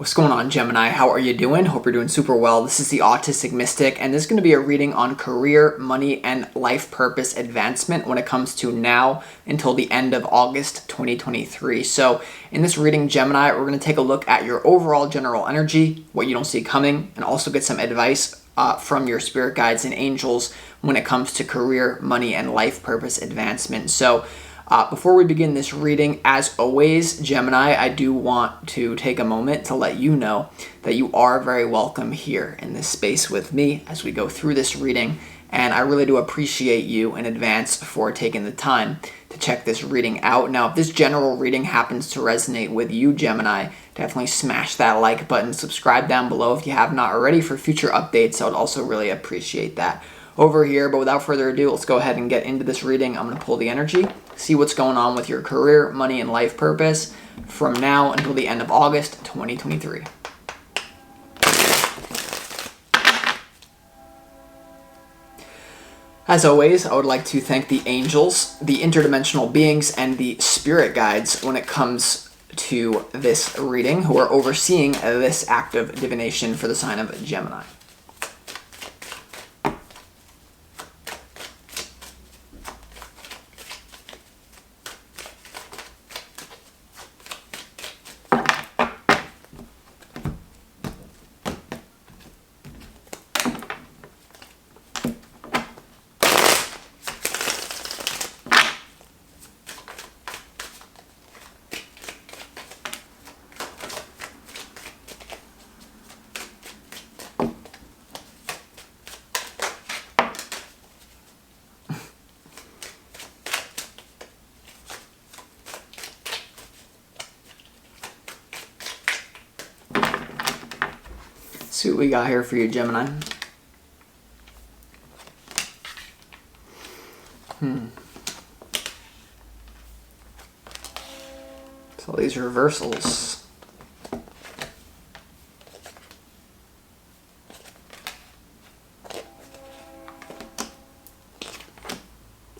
What's going on, Gemini? How are you doing? Hope you're doing super well. This is the Autistic Mystic, and this is going to be a reading on career, money, and life purpose advancement when it comes to now until the end of August 2023. So in this reading, Gemini, we're going to take a look at your overall general energy, what you don't see coming, and also get some advice from your spirit guides and angels when it comes to career, money, and life purpose advancement. So before we begin this reading, as always, Gemini, I do want to take a moment to let you know that you are very welcome here in this space with me as we go through this reading, and I really do appreciate you in advance for taking the time to check this reading out. Now, if this general reading happens to resonate with you, Gemini, definitely smash that like button, subscribe down below if you have not already for future updates. I would also really appreciate that over here. But without further ado, let's go ahead and get into this reading. I'm going to pull the energy, see what's going on with your career, money, and life purpose from now until the end of August 2023. As always, I would like to thank the angels, the interdimensional beings, and the spirit guides when it comes to this reading, who are overseeing this act of divination for the sign of Gemini. See what we got here for you, Gemini. So these reversals.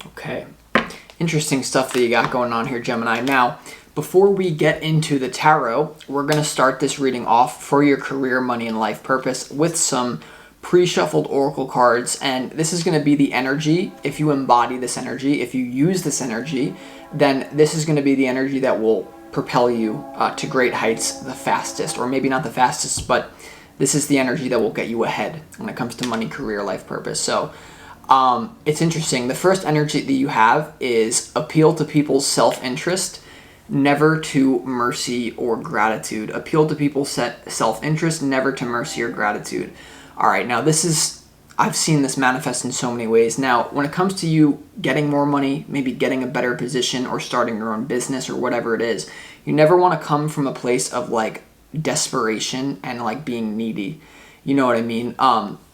Okay. Interesting stuff that you got going on here, Gemini. Now, before we get into the tarot, we're going to start this reading off for your career, money, and life purpose with some pre-shuffled oracle cards. And this is going to be the energy. If you embody this energy, if you use this energy, then this is going to be the energy that will propel you to great heights the fastest. Or maybe not the fastest, but this is the energy that will get you ahead when it comes to money, career, life purpose. So it's interesting. The first energy that you have is appeal to people's self-interest, never to mercy or gratitude. Appeal to people's self-interest, never to mercy or gratitude. All right, now I've seen this manifest in so many ways. Now, when it comes to you getting more money, maybe getting a better position or starting your own business or whatever it is, you never want to come from a place of like desperation and like being needy. You know what I mean?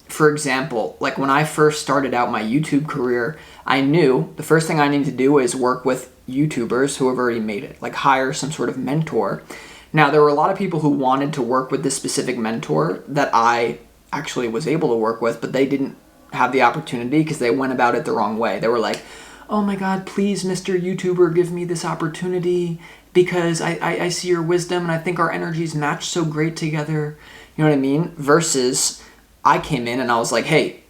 For example, like when I first started out my YouTube career, I knew the first thing I needed to do is work with YouTubers who have already made it, like hire some sort of mentor. Now, there were a lot of people who wanted to work with this specific mentor that I actually was able to work with, but they didn't have the opportunity because they went about it the wrong way. They were like, oh my God, please, Mr. YouTuber, give me this opportunity because I see your wisdom and I think our energies match so great together. You know what I mean? Versus I came in and I was like, hey,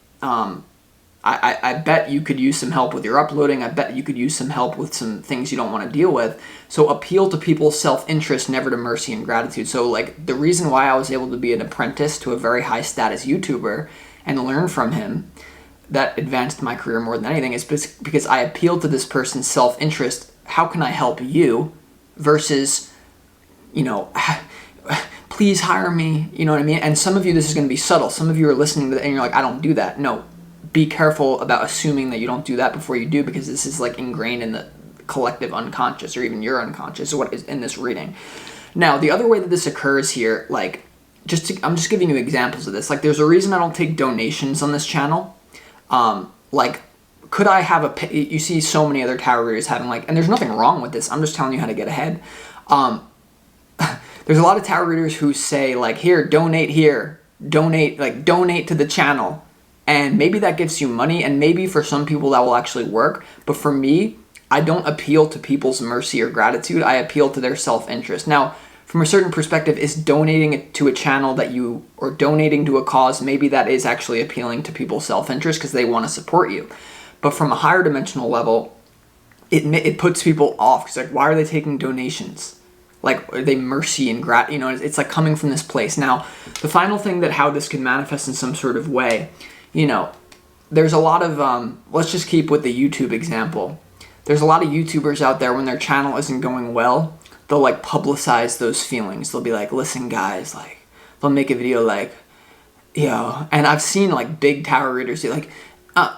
I bet you could use some help with your uploading. I bet you could use some help with some things you don't want to deal with. So appeal to people's self-interest, never to mercy and gratitude. So like the reason why I was able to be an apprentice to a very high status YouTuber and learn from him that advanced my career more than anything is because I appealed to this person's self-interest. How can I help you? Versus, please hire me. You know what I mean? And some of you, this is going to be subtle. Some of you are listening to that and you're like, I don't do that. No. Be careful about assuming that you don't do that before you do, because this is like ingrained in the collective unconscious or even your unconscious, what is in this reading. Now, the other way that this occurs here, like, I'm just giving you examples of this. Like, there's a reason I don't take donations on this channel. Like, could I have you see so many other tarot readers having like, and there's nothing wrong with this. I'm just telling you how to get ahead. There's a lot of tarot readers who say like, donate to the channel. And maybe that gets you money, and maybe for some people that will actually work. But for me, I don't appeal to people's mercy or gratitude. I appeal to their self-interest. Now, from a certain perspective, is donating it to a channel that you, or donating to a cause, maybe that is actually appealing to people's self-interest because they want to support you. But from a higher dimensional level, it puts people off because, like, why are they taking donations? Like, are they mercy and it's like coming from this place. Now, the final thing that how this could manifest in some sort of way, there's a lot of, let's just keep with the YouTube example. There's a lot of YouTubers out there, when their channel isn't going well, they'll like publicize those feelings. They'll be like, listen guys, like, they'll make a video like, and I've seen like big tower readers say like,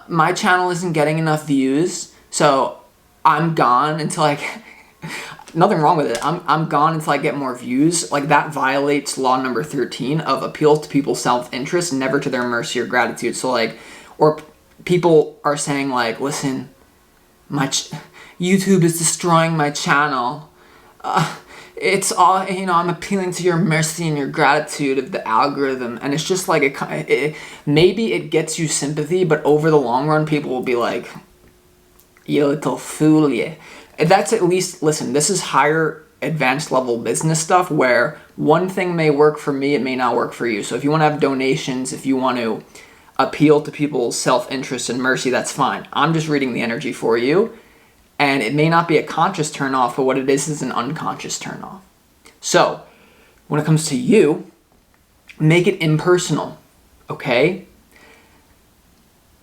my channel isn't getting enough views, so I'm gone until nothing wrong with it. I'm gone until I get more views. Like, that violates law number 13 of appeal to people's self-interest, never to their mercy or gratitude. So like, or people are saying like, listen, YouTube is destroying my channel. It's all, I'm appealing to your mercy and your gratitude of the algorithm. And it's just like, maybe it gets you sympathy, but over the long run, people will be like, you little fool, yeah. That's at least, listen, this is higher advanced level business stuff where one thing may work for me, it may not work for you. So if you want to have donations, if you want to appeal to people's self-interest and mercy, that's fine. I'm just reading the energy for you, and it may not be a conscious turn off, but what it is an unconscious turn off. So when it comes to you, make it impersonal, okay?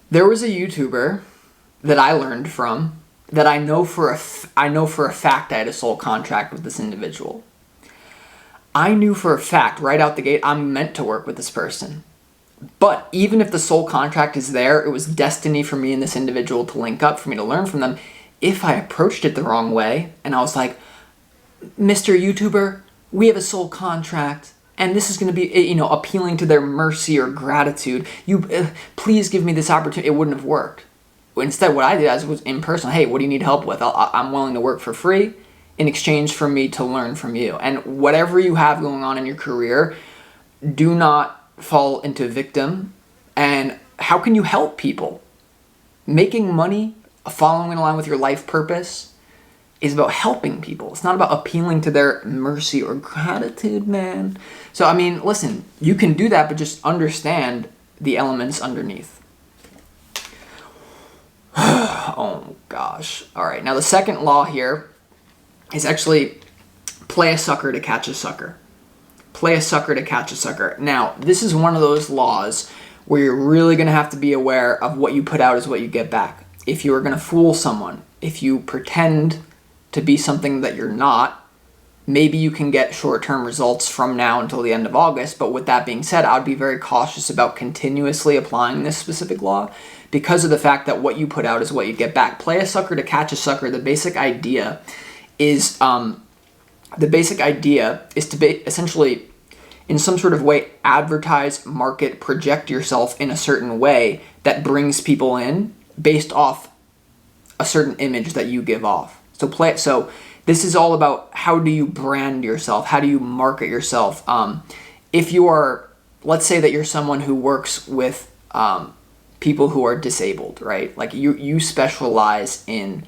There was a YouTuber that I learned from that I know for a fact I had a soul contract with this individual. I knew for a fact right out the gate I'm meant to work with this person. But even if the soul contract is there, it was destiny for me and this individual to link up, for me to learn from them. If I approached it the wrong way and I was like, Mr. YouTuber, we have a soul contract and this is going to be, appealing to their mercy or gratitude. Please give me this opportunity. It wouldn't have worked. Instead, what I did was impersonal. Hey, what do you need help with? I'm willing to work for free in exchange for me to learn from you. And whatever you have going on in your career, do not fall into victim. And how can you help people? Making money, following in line with your life purpose, is about helping people. It's not about appealing to their mercy or gratitude, man. So, listen, you can do that, but just understand the elements underneath. Oh, gosh. All right. Now, the second law here is actually play a sucker to catch a sucker. Play a sucker to catch a sucker. Now, this is one of those laws where you're really going to have to be aware of what you put out is what you get back. If you are going to fool someone, if you pretend to be something that you're not, maybe you can get short-term results from now until the end of August. But with that being said, I would be very cautious about continuously applying this specific law because of the fact that what you put out is what you get back. Play a sucker to catch a sucker. The basic idea is to essentially, in some sort of way, advertise, market, project yourself in a certain way that brings people in based off a certain image that you give off. So this is all about how do you brand yourself? How do you market yourself? If you are, let's say that you're someone who works with people who are disabled, right? Like you specialize in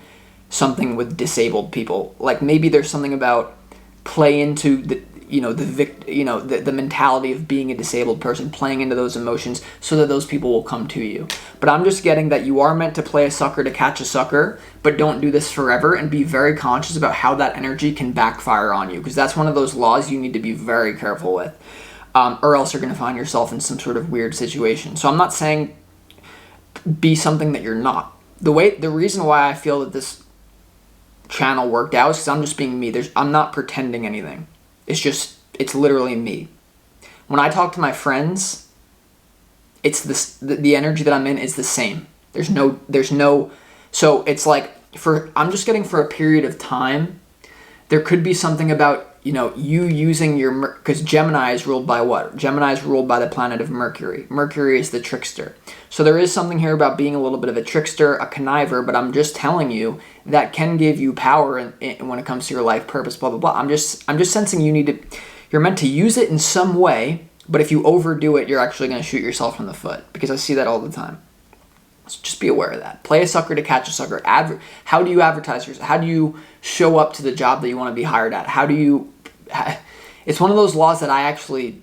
something with disabled people. Like maybe there's something about play into the mentality of being a disabled person, playing into those emotions so that those people will come to you. But I'm just getting that you are meant to play a sucker to catch a sucker, but don't do this forever and be very conscious about how that energy can backfire on you, because that's one of those laws you need to be very careful with, or else you're going to find yourself in some sort of weird situation. So I'm not saying be something that you're not. The reason why I feel that this channel worked out is because I'm just being me. I'm not pretending anything. It's literally me. When I talk to my friends, it's the energy that I'm in is the same. There's no, so it's like I'm just getting for a period of time, there could be something about, you using because Gemini is ruled by what? Gemini is ruled by the planet of Mercury. Mercury is the trickster. So there is something here about being a little bit of a trickster, a conniver, but I'm just telling you that can give you power when it comes to your life purpose, blah, blah, blah. I'm just sensing you're meant to use it in some way, but if you overdo it, you're actually going to shoot yourself in the foot, because I see that all the time. So just be aware of that. Play a sucker to catch a sucker. How do you advertise yourself? How do you show up to the job that you want to be hired at? How do you It's one of those laws that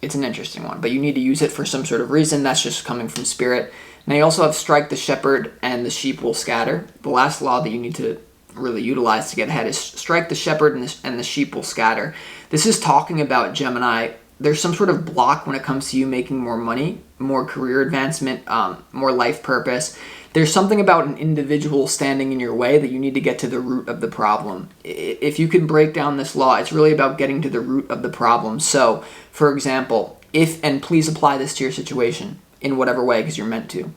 it's an interesting one, but you need to use it for some sort of reason. That's just coming from spirit. Now you also have strike the shepherd and the sheep will scatter. The last law that you need to really utilize to get ahead is strike the shepherd and the sheep will scatter. This is talking about, Gemini, there's some sort of block when it comes to you making more money, more career advancement, more life purpose. There's something about an individual standing in your way that you need to get to the root of the problem. If you can break down this law, it's really about getting to the root of the problem. So, for example, and please apply this to your situation in whatever way, because you're meant to.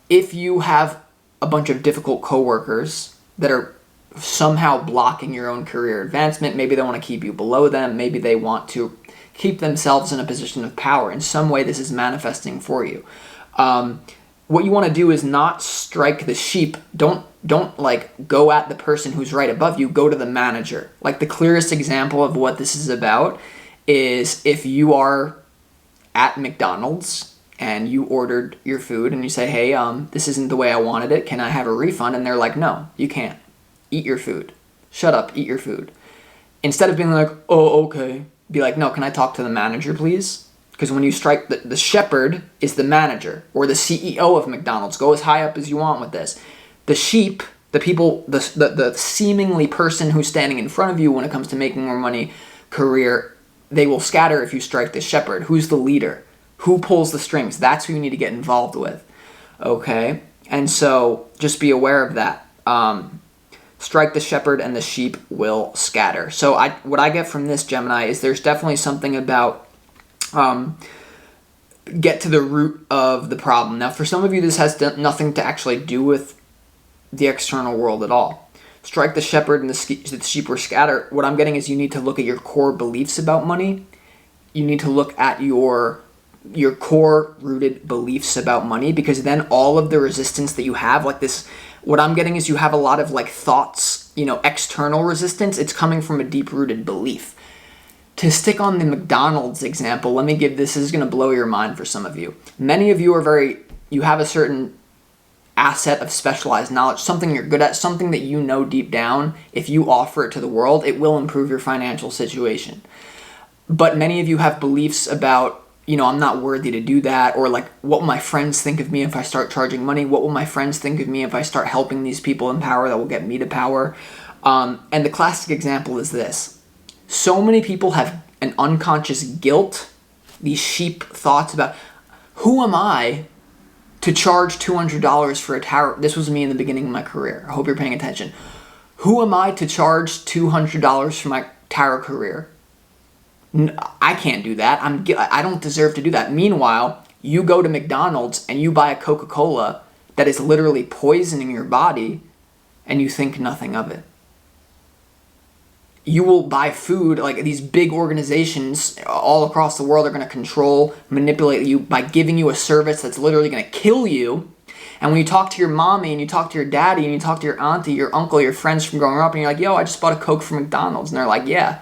If you have a bunch of difficult coworkers that are somehow blocking your own career advancement, maybe they want to keep you below them, maybe they want to keep themselves in a position of power. In some way, this is manifesting for you. What you want to do is not strike the sheep. Don't like go at the person who's right above you. Go to the manager. Like the clearest example of what this is about is if you are at McDonald's and you ordered your food and you say, hey, this isn't the way I wanted it. Can I have a refund? And they're like, no, you can't. Eat your food. Shut up, eat your food. Instead of being like, oh, okay, be like, no, can I talk to the manager, please? Because when you strike, the shepherd is the manager or the CEO of McDonald's. Go as high up as you want with this. The sheep, the people, the seemingly person who's standing in front of you when it comes to making more money, career, they will scatter if you strike the shepherd. Who's the leader? Who pulls the strings? That's who you need to get involved with. Okay? And so just be aware of that. Strike the shepherd and the sheep will scatter. So what I get from this, Gemini, is there's definitely something about get to the root of the problem. Now, for some of you, this has nothing to actually do with the external world at all. Strike the shepherd and the sheep will scatter. What I'm getting is you need to look at your core beliefs about money. You need to look at your core rooted beliefs about money, because then all of the resistance that you have, like this, what I'm getting is you have a lot of like thoughts, external resistance. It's coming from a deep rooted belief. To stick on the McDonald's example, let me give this is going to blow your mind for some of you. Many of you you have a certain asset of specialized knowledge, something you're good at, something that you know deep down, if you offer it to the world, it will improve your financial situation. But many of you have beliefs about, I'm not worthy to do that, or like, what will my friends think of me if I start charging money? What will my friends think of me if I start helping these people in power that will get me to power? And the classic example is this. So many people have an unconscious guilt, these sheep thoughts about, who am I to charge $200 for a tarot? This was me in the beginning of my career. I hope you're paying attention. Who am I to charge $200 for my tarot career? I can't do that. I don't deserve to do that. Meanwhile, you go to McDonald's and you buy a Coca-Cola that is literally poisoning your body and you think nothing of it. You will buy food, like these big organizations all across the world are going to control, manipulate you by giving you a service that's literally going to kill you. And when you talk to your mommy and you talk to your daddy and you talk to your auntie, your uncle, your friends from growing up, and you're like, yo, I just bought a Coke from McDonald's. And they're like, yeah,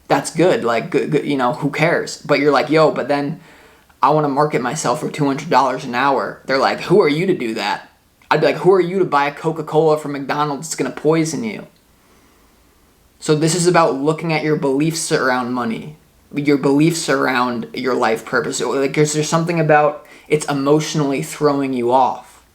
that's good. Like, good, who cares? But you're like, yo, but then I want to market myself for $200 an hour. They're like, who are you to do that? I'd be like, who are you to buy a Coca-Cola from McDonald's that's going to poison you? So this is about looking at your beliefs around money, your beliefs around your life purpose. Like there's something about it's emotionally throwing you off.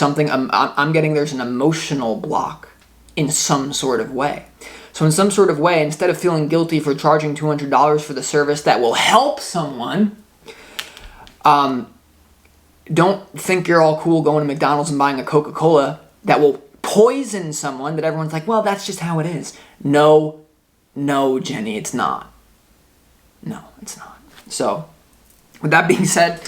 I'm getting there's an emotional block in some sort of way. So in some sort of way, instead of feeling guilty for charging $200 for the service that will help someone, don't think you're all cool going to McDonald's and buying a Coca-Cola that will poison someone that everyone's like, well, that's just how it is. No, Jenny, it's not. No, it's not. So, with that being said,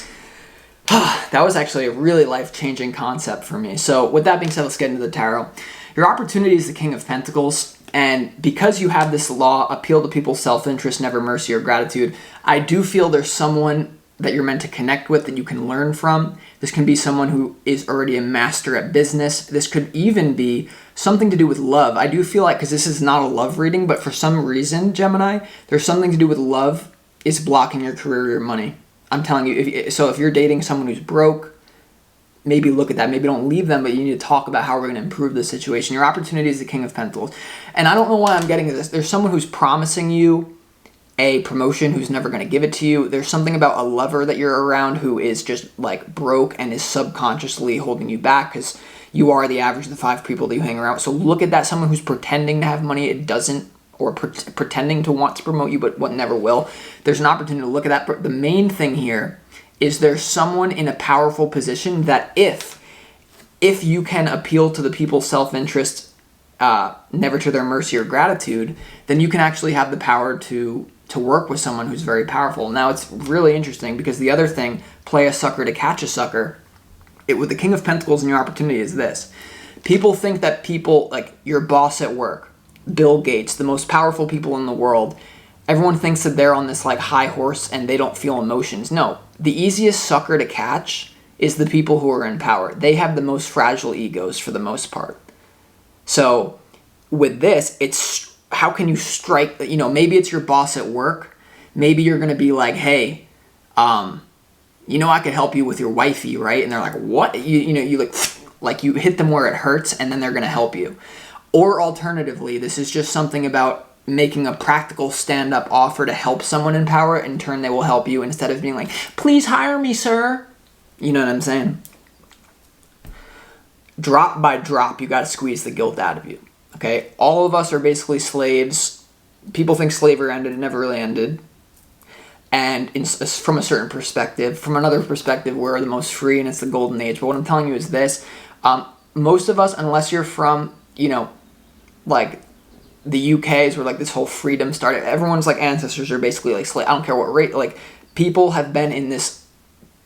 that was actually a really life-changing concept for me. So, with that being said, let's get into the tarot. Your opportunity is the King of Pentacles, and because you have this law, appeal to people's self-interest, never mercy or gratitude, I do feel there's someone that you're meant to connect with that you can learn from. This can be someone who is already a master at business. This could even be something to do with love. I do feel like, because this is not a love reading, but for some reason, Gemini, there's something to do with love is blocking your career or your money. I'm telling you, if you're dating someone who's broke, maybe look at that. Maybe don't leave them, but you need to talk about how we're going to improve the situation. Your opportunity is the King of Pentacles. And I don't know why I'm getting this. There's someone who's promising you a promotion who's never going to give it to you. There's something about a lover that you're around who is just like broke and is subconsciously holding you back because you are the average of the 5 people that you hang around with. So look at that. Someone who's pretending to have money, it doesn't, or pretending to want to promote you, but what never will. There's an opportunity to look at that. But the main thing here is there's someone in a powerful position that if you can appeal to the people's self-interest, never to their mercy or gratitude, then you can actually have the power to work with someone who's very powerful. Now, it's really interesting because the other thing, play a sucker to catch a sucker, with the King of Pentacles and your opportunity is this. People think that people, like your boss at work, Bill Gates, the most powerful people in the world, everyone thinks that they're on this like high horse and they don't feel emotions. No, the easiest sucker to catch is the people who are in power. They have the most fragile egos for the most part. So with this, it's how can you strike, maybe it's your boss at work. Maybe you're going to be like, hey, I could help you with your wifey, right? And they're like, what? You like you hit them where it hurts and then they're going to help you. Or alternatively, this is just something about making a practical stand-up offer to help someone in power. In turn, they will help you instead of being like, please hire me, sir. You know what I'm saying? Drop by drop, you got to squeeze the guilt out of you. Okay? All of us are basically slaves. People think slavery ended. It never really ended. And from a certain perspective, from another perspective, we're the most free and it's the golden age. But what I'm telling you is this. Most of us, unless you're from, like the UK is where like this whole freedom started. Everyone's like ancestors are basically like slave. I don't care what rate. Like people have been in this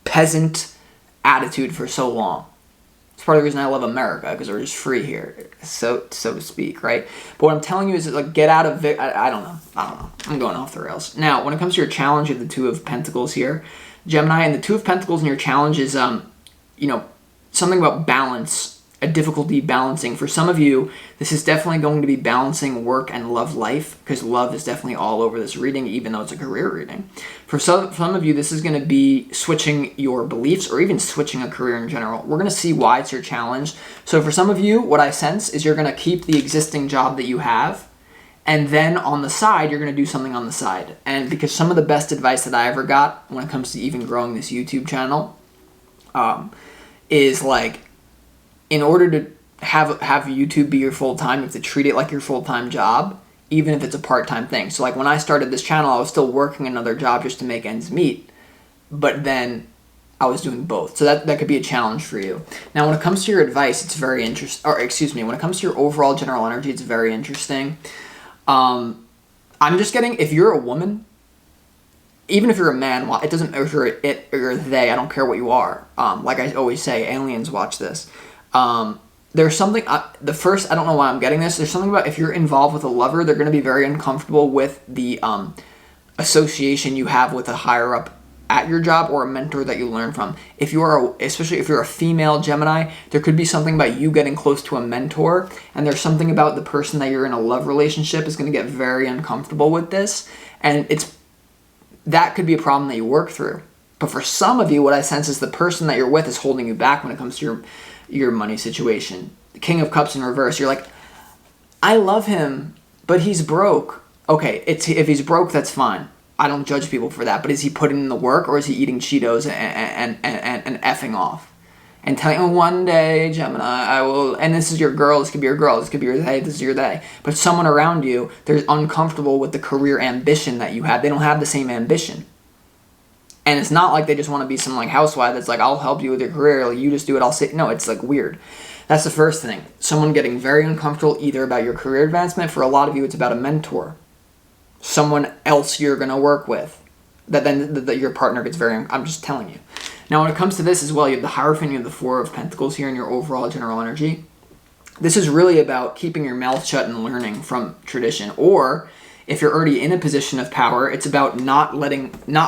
peasant attitude for so long. It's part of the reason I love America because we're just free here, so to speak, right? But what I'm telling you is that, like, get out of it. I don't know. I'm going off the rails. Now, when it comes to your challenge of the Two of Pentacles here, Gemini, and the Two of Pentacles in your challenge is, something about balance, a difficulty balancing. For some of you, this is definitely going to be balancing work and love life because love is definitely all over this reading, even though it's a career reading. For some of you, this is going to be switching your beliefs or even switching a career in general. We're going to see why it's your challenge. So for some of you, what I sense is you're going to keep the existing job that you have, and then on the side, you're going to do something on the side. And because some of the best advice that I ever got when it comes to even growing this YouTube channel is like, in order to have YouTube be your full-time, you have to treat it like your full-time job, even if it's a part-time thing. So like when I started this channel, I was still working another job just to make ends meet, but then I was doing both. So that could be a challenge for you. Now, when it comes to your advice, it's very interesting, when it comes to your overall general energy, it's very interesting. I'm just getting, if you're a woman, even if you're a man, it doesn't matter if you're it or they, I don't care what you are. Like I always say, aliens watch this. There's something, I don't know why I'm getting this. There's something about if you're involved with a lover, they're going to be very uncomfortable with the association you have with a higher up at your job or a mentor that you learn from. Especially if you're a female Gemini, there could be something about you getting close to a mentor, and there's something about the person that you're in a love relationship is going to get very uncomfortable with this, and that could be a problem that you work through. But for some of you, what I sense is the person that you're with is holding you back when it comes to your money situation. The King of Cups in reverse. You're like, I love him, but he's broke. Okay, if he's broke, that's fine. I don't judge people for that. But is he putting in the work, or is he eating Cheetos and effing off? And telling him one day, Gemini, I will, and this is your girl, this could be your girl, this could be your they, this is your they. But someone around you, they're uncomfortable with the career ambition that you have. They don't have the same ambition. And it's not like they just want to be some like housewife that's like, I'll help you with your career, like, you just do it, I'll say. No, it's like weird. That's the first thing. Someone getting very uncomfortable either about your career advancement. For a lot of you, it's about a mentor. Someone else you're going to work with. That your partner gets very, I'm just telling you. Now, when it comes to this as well, you have the Hierophant, you have the Four of Pentacles here in your overall general energy. This is really about keeping your mouth shut and learning from tradition. Or if you're already in a position of power, it's about not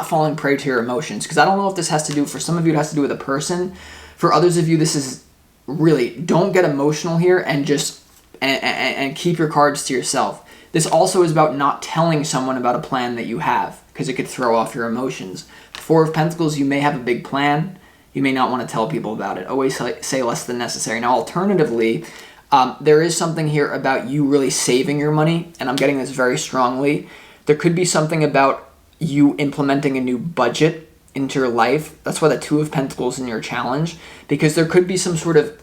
falling prey to your emotions. Because I don't know if this has to do, for some of you, it has to do with a person. For others of you, this is really, don't get emotional here and just, and keep your cards to yourself. This also is about not telling someone about a plan that you have, because it could throw off your emotions. Four of Pentacles, you may have a big plan. You may not want to tell people about it. Always say less than necessary. Now, alternatively, there is something here about you really saving your money, and I'm getting this very strongly. There could be something about you implementing a new budget into your life. That's why the Two of Pentacles in your challenge, because there could be some sort of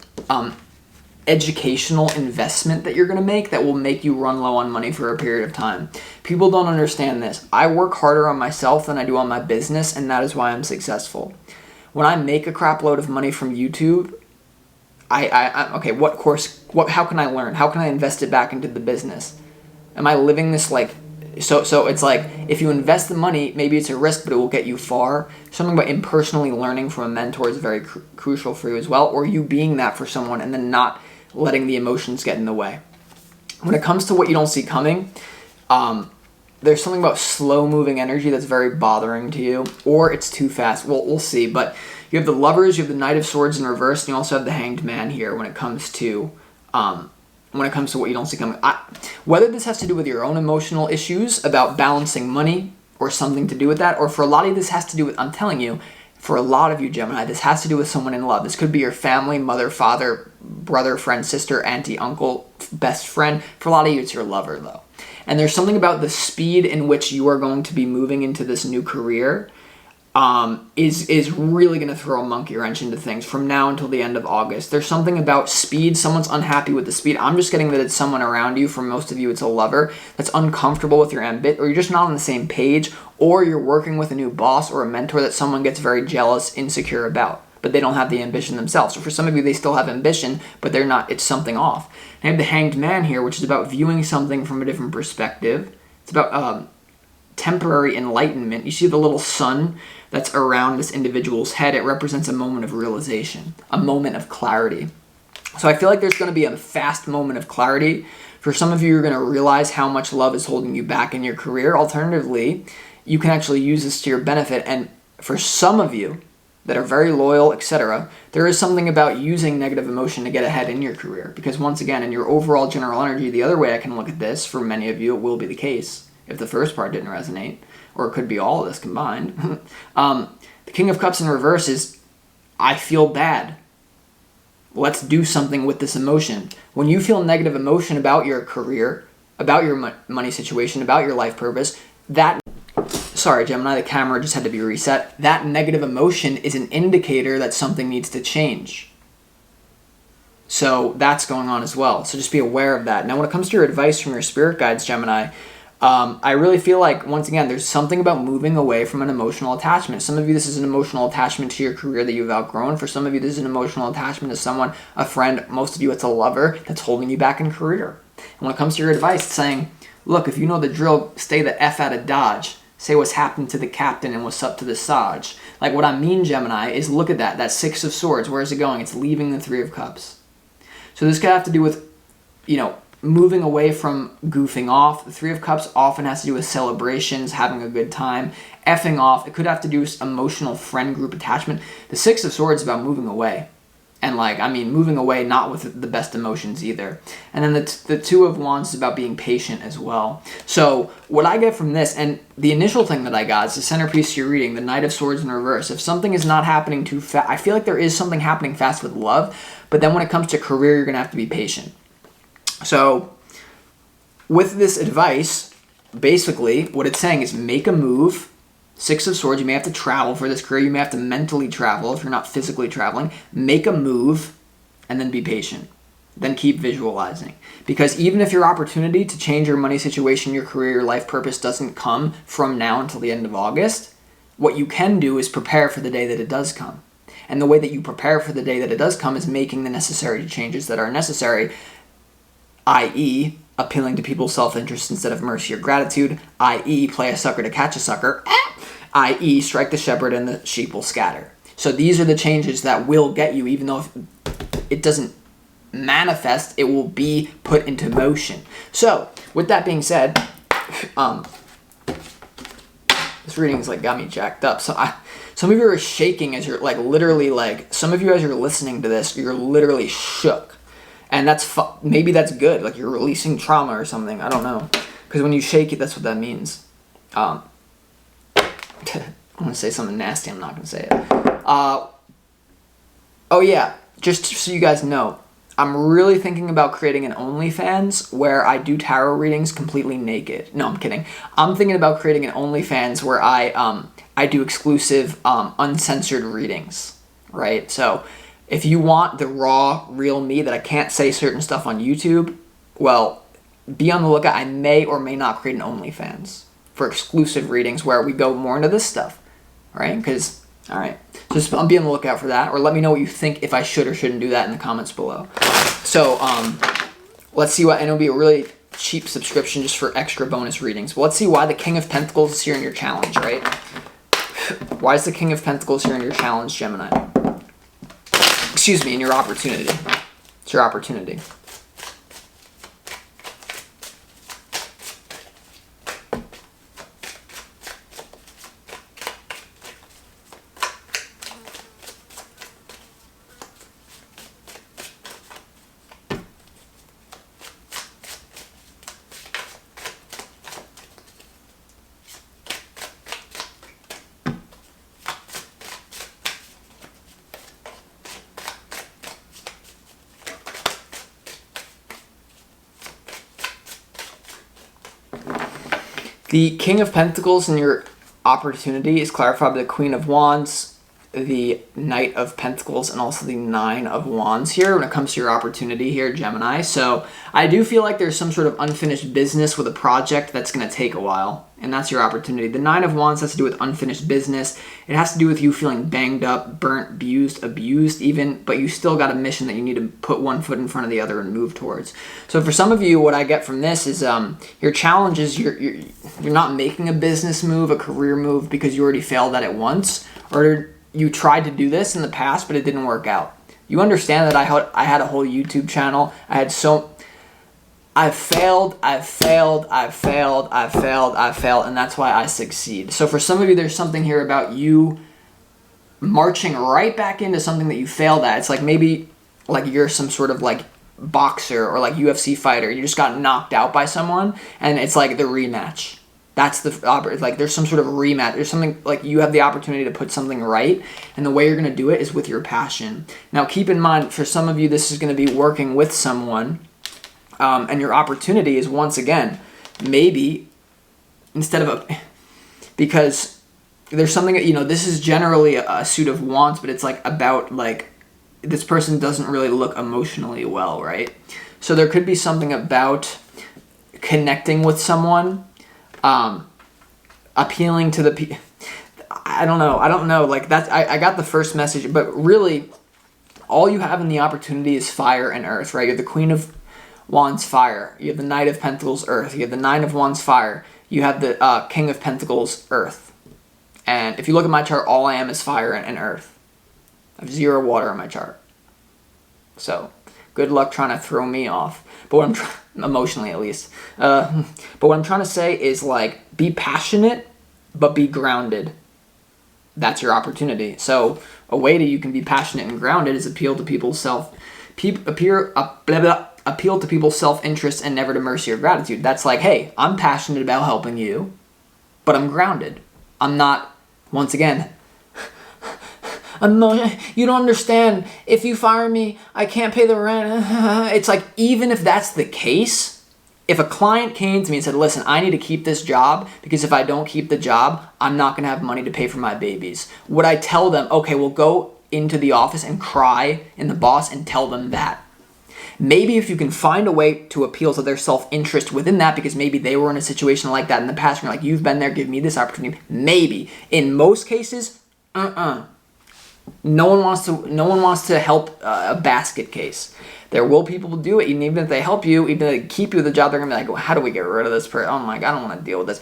educational investment that you're going to make that will make you run low on money for a period of time. People don't understand this. I work harder on myself than I do on my business, and that is why I'm successful. When I make a crap load of money from YouTube, okay, how can I learn? How can I invest it back into the business? Am I living this like, so it's like, if you invest the money, maybe it's a risk, but it will get you far. Something about impersonally learning from a mentor is very crucial for you as well, or you being that for someone and then not letting the emotions get in the way. When it comes to what you don't see coming, there's something about slow moving energy that's very bothering to you, or it's too fast. We'll see, but you have the Lovers, you have the Knight of Swords in reverse, and you also have the Hanged Man here when it comes to what you don't see coming. Whether this has to do with your own emotional issues about balancing money or something to do with that, or for a lot of you, this has to do with, I'm telling you, for a lot of you, Gemini, this has to do with someone in love. This could be your family, mother, father, brother, friend, sister, auntie, uncle, best friend. For a lot of you, it's your lover, though. And there's something about the speed in which you are going to be moving into this new career is really going to throw a monkey wrench into things from now until the end of August. There's something about speed. Someone's unhappy with the speed. I'm just getting that it's someone around you. For most of you, it's a lover that's uncomfortable with your ambit, or you're just not on the same page, or you're working with a new boss or a mentor that someone gets very jealous, insecure about, but they don't have the ambition themselves. So for some of you, they still have ambition, but they're not, it's something off. And I have the Hanged Man here, which is about viewing something from a different perspective. It's about temporary enlightenment. You see the little sun that's around this individual's head. It represents a moment of realization, a moment of clarity. So I feel like there's going to be a fast moment of clarity. For some of you, you're going to realize how much love is holding you back in your career. Alternatively, you can actually use this to your benefit. And for some of you that are very loyal, etc., there is something about using negative emotion to get ahead in your career. Because once again, in your overall general energy, the other way I can look at this, for many of you, it will be the case if the first part didn't resonate, or it could be all of this combined. The King of Cups in reverse is, I feel bad. Let's do something with this emotion. When you feel negative emotion about your career, about your money situation, about your life purpose, sorry, Gemini, the camera just had to be reset. That negative emotion is an indicator that something needs to change. So that's going on as well. So just be aware of that. Now, when it comes to your advice from your spirit guides, Gemini, I really feel like, once again, there's something about moving away from an emotional attachment. Some of you, this is an emotional attachment to your career that you've outgrown. For some of you, this is an emotional attachment to someone, a friend. Most of you, it's a lover that's holding you back in career. And when it comes to your advice, it's saying, look, if you know the drill, stay the F out of Dodge. Say what's happened to the captain and what's up to the Saj. Like, what I mean, Gemini, is look at that Six of Swords. Where is it going? It's leaving the Three of Cups. So this could have to do with, moving away from goofing off. The Three of Cups often has to do with celebrations, having a good time, effing off. It could have to do with emotional friend group attachment. The Six of Swords is about moving away. And moving away not with the best emotions either. And then the Two of Wands is about being patient as well. So what I get from this, and the initial thing that I got is the centerpiece to your reading, the Knight of Swords in reverse. If something is not happening too fast, I feel like there is something happening fast with love, but then when it comes to career, you're going to have to be patient. So with this advice, basically what it's saying is make a move. Six of Swords, you may have to travel for this career. You may have to mentally travel if you're not physically traveling. Make a move and then be patient. Then keep visualizing. Because even if your opportunity to change your money situation, your career, your life purpose doesn't come from now until the end of August, what you can do is prepare for the day that it does come. And the way that you prepare for the day that it does come is making the necessary changes that are necessary, i.e., appealing to people's self-interest instead of mercy or gratitude, i.e., play a sucker to catch a sucker, i.e., strike the shepherd and the sheep will scatter. So these are the changes that will get you, even though if it doesn't manifest, it will be put into motion. So, with that being said, this reading is got me jacked up. So some of you are shaking as you're literally some of you as you're listening to this, you're literally shook. And maybe that's good. You're releasing trauma or something. I don't know. Because when you shake it, that's what that means. I'm going to say something nasty. I'm not going to say it. Oh yeah, just so you guys know, I'm really thinking about creating an OnlyFans where I do tarot readings completely naked. No, I'm kidding. I'm thinking about creating an OnlyFans where I do exclusive uncensored readings, right? So if you want the raw, real me that I can't say certain stuff on YouTube, well, be on the lookout. I may or may not create an OnlyFans for exclusive readings where we go more into this stuff, right? Because, all right, just be on the lookout for that, or let me know what you think if I should or shouldn't do that in the comments below. So let's see what, and it'll be a really cheap subscription just for extra bonus readings. But let's see why the King of Pentacles is here in your challenge, right? Why is the King of Pentacles here in your challenge, Gemini? Excuse me, in your opportunity. It's your opportunity. The King of Pentacles in your opportunity is clarified by the Queen of Wands, the Knight of Pentacles, and also the Nine of Wands here when it comes to your opportunity here, Gemini. So I do feel like there's some sort of unfinished business with a project that's going to take a while, and that's your opportunity. The Nine of Wands has to do with unfinished business. It has to do with you feeling banged up, burnt, abused even, but you still got a mission that you need to put one foot in front of the other and move towards. So for some of you, what I get from this is your challenge is you're not making a business move, a career move, because you already failed at it once, or you tried to do this in the past, but it didn't work out. You understand that I had a whole YouTube channel. I've failed, and that's why I succeed. So for some of you, there's something here about you marching right back into something that you failed at. It's like maybe like you're some sort of like boxer or like UFC fighter. You just got knocked out by someone, and it's like the rematch. That's the, like, there's some sort of rematch. There's something, like, you have the opportunity to put something right, and the way you're going to do it is with your passion. Now, keep in mind, for some of you, this is going to be working with someone, and your opportunity is, once again, maybe, instead of because there's something, this is generally a suit of wands, but it's, like, about, like, this person doesn't really look emotionally well, right? So there could be something about connecting with someone, appealing to the I don't know, like that's, I got the first message, but really all you have in the opportunity is fire and earth, right? You have the Queen of Wands, fire. You have the Knight of Pentacles, earth. You have the Nine of Wands, fire. You have the King of Pentacles, earth. And if you look at my chart, all I am is fire and earth. I have 0 water in my chart. So good luck trying to throw me off. But what I'm emotionally at least. But what I'm trying to say is, like, be passionate, but be grounded. That's your opportunity. So a way that you can be passionate and grounded is appeal to people's self-interest and never to mercy or gratitude. That's like, hey, I'm passionate about helping you, but I'm grounded. I'm not, once again, you don't understand. If you fire me, I can't pay the rent. It's like, even if that's the case, if a client came to me and said, listen, I need to keep this job because if I don't keep the job, I'm not going to have money to pay for my babies. Would I tell them, okay, well, go into the office and cry in the boss and tell them that? Maybe if you can find a way to appeal to their self-interest within that, because maybe they were in a situation like that in the past and you're like, you've been there, give me this opportunity. Maybe. In most cases, No one wants to help a basket case. There will people who do it, and even if they help you, even if they keep you the job, they're going to be like, well, how do we get rid of this person? Oh my God, I don't want to deal with this.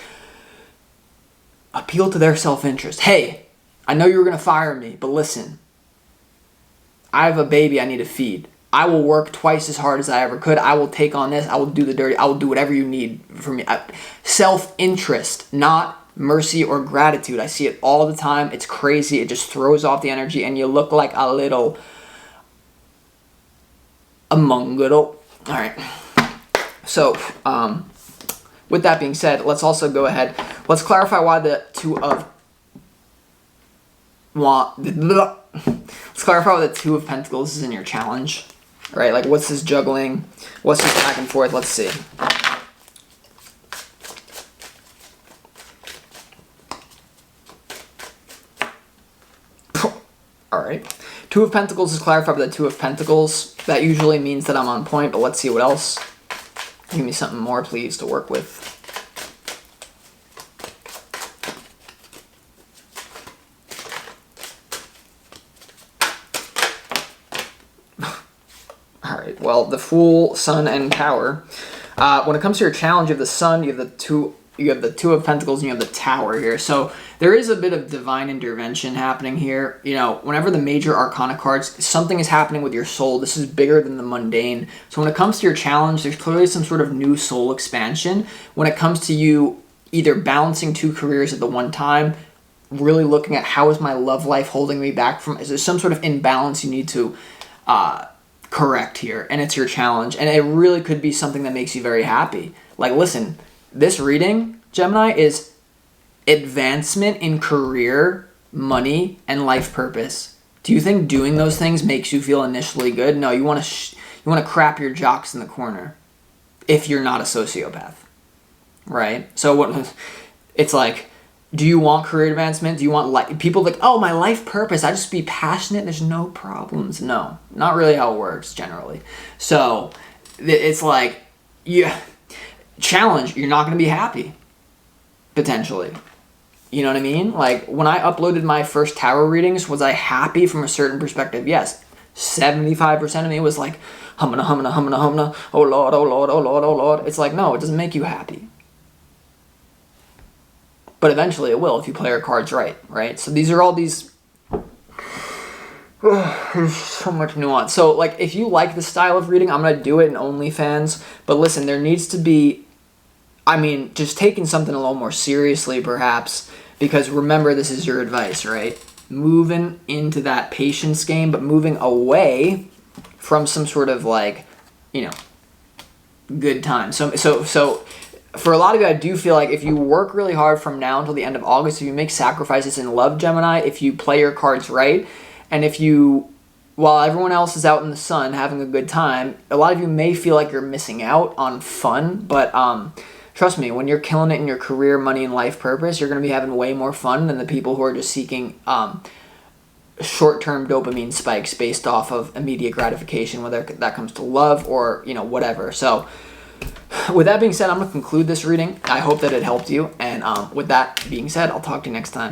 Appeal to their self-interest. Hey, I know you were going to fire me, but listen, I have a baby I need to feed. I will work twice as hard as I ever could. I will take on this. I will do the dirty. I will do whatever you need from me. Self-interest, not mercy or gratitude. I see it all the time. It's crazy. It just throws off the energy, and you look like a little mongolo. All right. So, with that being said, let's also go ahead. Let's clarify why the Two of let's clarify what the Two of Pentacles is in your challenge, right? Like, what's this juggling? What's this back and forth? Let's see. All right. Two of Pentacles is clarified by the Two of Pentacles. That usually means that I'm on point, but let's see what else. Give me something more, please, to work with. All right. Well, the Fool, Sun, and Tower. When it comes to your challenge, you have the Sun, you have the Two of Pentacles, and you have the Tower here. So there is a bit of divine intervention happening here. You know, whenever the major arcana cards, something is happening with your soul. This is bigger than the mundane. So when it comes to your challenge, there's clearly some sort of new soul expansion. When it comes to you either balancing two careers at the one time, really looking at how is my love life holding me back from, is there some sort of imbalance you need to correct here? And it's your challenge. And it really could be something that makes you very happy. Like, listen, this reading, Gemini, is advancement in career, money, and life purpose. Do you think doing those things makes you feel initially good? No, you want to crap your jocks in the corner if you're not a sociopath, right? So what? It's like, do you want career advancement? Do you want people like, oh, my life purpose, I just be passionate, there's no problems. No, not really how it works generally. So it's like, yeah. Challenge, you're not going to be happy, potentially. You know what I mean? Like, when I uploaded my first tarot readings, was I happy from a certain perspective? Yes. 75% of me was like, humna, humna, humna, humna, oh Lord, oh Lord, oh Lord, oh Lord. It's like, no, it doesn't make you happy. But eventually it will if you play your cards right, right? So these are all these... there's so much nuance. So, like, if you like this style of reading, I'm going to do it in OnlyFans. But listen, there needs to be... I mean, just taking something a little more seriously, perhaps, because remember, this is your advice, right? Moving into that patience game, but moving away from some sort of, like, you know, good time. So for a lot of you, I do feel like if you work really hard from now until the end of August, if you make sacrifices in love, Gemini, if you play your cards right, and if you, while everyone else is out in the sun having a good time, a lot of you may feel like you're missing out on fun, but trust me, when you're killing it in your career, money, and life purpose, you're going to be having way more fun than the people who are just seeking short-term dopamine spikes based off of immediate gratification, whether that comes to love or, you know, whatever. So with that being said, I'm going to conclude this reading. I hope that it helped you. And with that being said, I'll talk to you next time.